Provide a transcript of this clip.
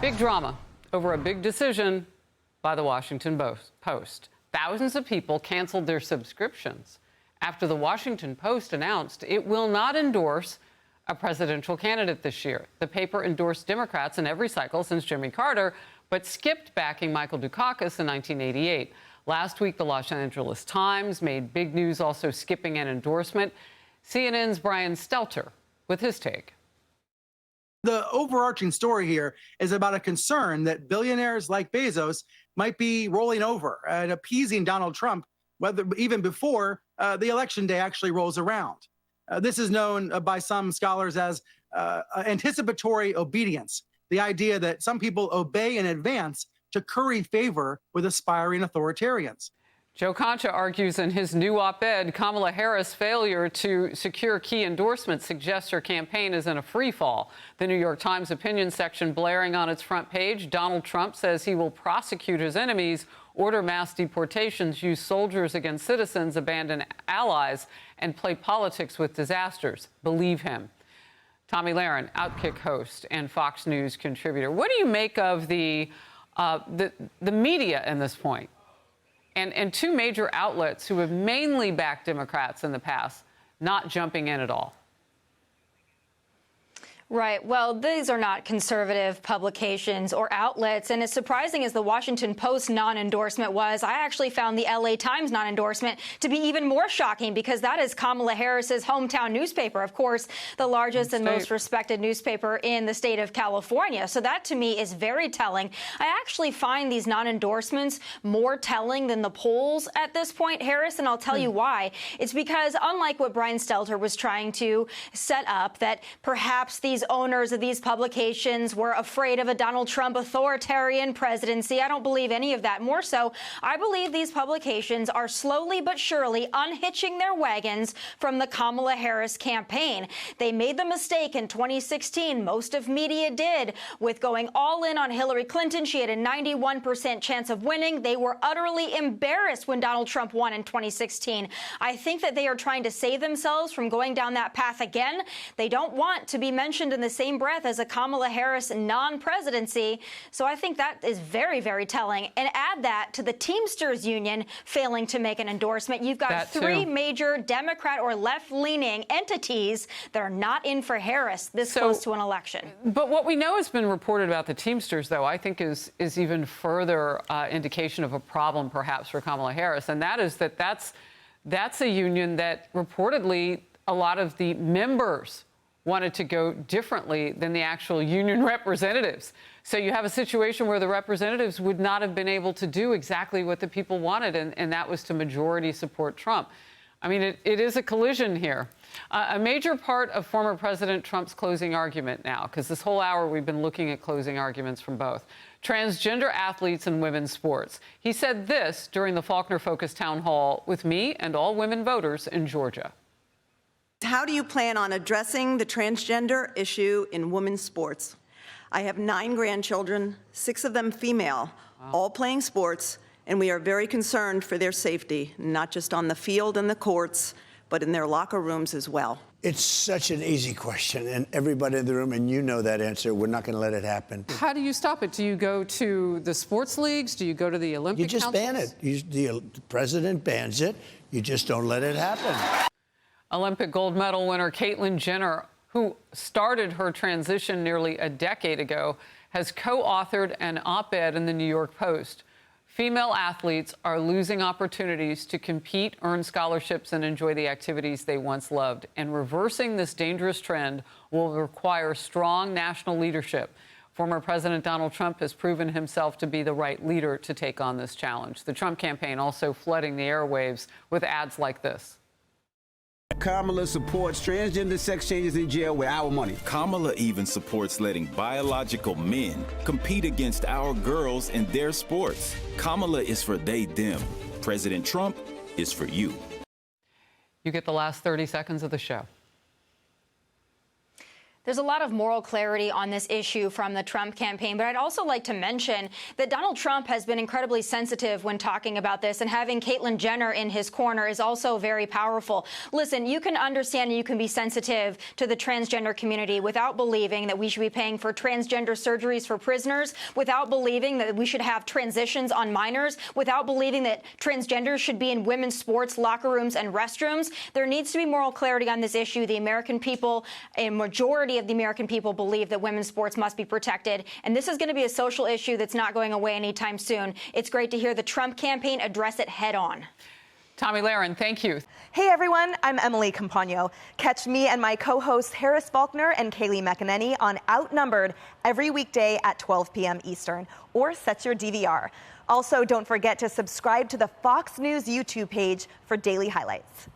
Big drama over a big decision by the Washington Post. Thousands of people canceled their subscriptions after the Washington Post announced it will not endorse a presidential candidate this year. The paper endorsed Democrats in every cycle since Jimmy Carter, but skipped backing Michael Dukakis in 1988. Last week, the Los Angeles Times made big news also skipping an endorsement. CNN's Brian Stelter with his take. The overarching story here is about a concern that billionaires like Bezos might be rolling over and appeasing Donald Trump, whether even before the election day actually rolls around. This is known by some scholars as anticipatory obedience, the idea that some people obey in advance to curry favor with aspiring authoritarians. Joe Concha argues in his new op-ed, Kamala Harris' failure to secure key endorsements suggests her campaign is in a free fall. The New York Times opinion section blaring on its front page, Donald Trump says he will prosecute his enemies, order mass deportations, use soldiers against citizens, abandon allies, and play politics with disasters. Believe him. Tomi Lahren, OutKick host and Fox News contributor. What do you make of the media in this point? And two major outlets who have mainly backed Democrats in the past not jumping in at all. Right. Well, these are not conservative publications or outlets. And as surprising as the Washington Post non-endorsement was, I actually found the LA Times non-endorsement to be even more shocking because that is Kamala Harris's hometown newspaper, of course, the largest and most respected newspaper in the state of California. So that to me is very telling. I actually find these non-endorsements more telling than the polls at this point, Harris, and I'll tell you why. It's because unlike what Brian Stelter was trying to set up, that perhaps these owners of these publications were afraid of a Donald Trump authoritarian presidency. I don't believe any of that. More so, I believe these publications are slowly but surely unhitching their wagons from the Kamala Harris campaign. They made the mistake in 2016, most of media did, with going all in on Hillary Clinton. She had a 91% chance of winning. They were utterly embarrassed when Donald Trump won in 2016. I think that they are trying to save themselves from going down that path again. They don't want to be mentioned in the same breath as a Kamala Harris non-presidency. So I think that is very, very telling. And add that to the Teamsters Union failing to make an endorsement. You've got three major Democrat or left-leaning entities that are not in for Harris this close to an election. But what we know has been reported about the Teamsters, though, I think is even further indication of a problem perhaps for Kamala Harris. And that is that's a union that reportedly a lot of the members wanted to go differently than the actual union representatives. So you have a situation where the representatives would not have been able to do exactly what the people wanted, and that was to majority support Trump. I mean, it is a collision here. A major part of former President Trump's closing argument now, because this whole hour we've been looking at closing arguments from both transgender athletes and women's sports. He said this during the Faulkner Focus town hall with me and all women voters in Georgia. How do you plan on addressing the transgender issue in women's sports? I have 9 grandchildren, 6 of them female, all playing sports, and we are very concerned for their safety, not just on the field and the courts, but in their locker rooms as well. It's such an easy question, and everybody in the room, and you know that answer, we're not going to let it happen. How do you stop it? Do you go to the sports leagues? Do you go to the Olympic councils? You just ban it. The president bans it. You just don't let it happen. Olympic gold medal winner Caitlyn Jenner, who started her transition nearly a decade ago, has co-authored an op-ed in the New York Post. Female athletes are losing opportunities to compete, earn scholarships, and enjoy the activities they once loved. And reversing this dangerous trend will require strong national leadership. Former President Donald Trump has proven himself to be the right leader to take on this challenge. The Trump campaign also flooding the airwaves with ads like this. Kamala supports transgender sex changes in jail with our money. Kamala even supports letting biological men compete against our girls in their sports. Kamala is for they, them. President Trump is for you. You get the last 30 seconds of the show. There's a lot of moral clarity on this issue from the Trump campaign, but I'd also like to mention that Donald Trump has been incredibly sensitive when talking about this, and having Caitlyn Jenner in his corner is also very powerful. Listen, you can understand and you can be sensitive to the transgender community without believing that we should be paying for transgender surgeries for prisoners, without believing that we should have transitions on minors, without believing that transgenders should be in women's sports locker rooms and restrooms. There needs to be moral clarity on this issue. The American people, a majority of the American people, believe that women's sports must be protected. And this is going to be a social issue that's not going away anytime soon. It's great to hear the Trump campaign address it head on. Tomi Lahren, thank you. Hey everyone, I'm Emily Campagno. Catch me and my co-hosts Harris Faulkner and Kaylee McEnany on Outnumbered every weekday at 12 p.m. Eastern, or set your DVR. Also, don't forget to subscribe to the Fox News YouTube page for daily highlights.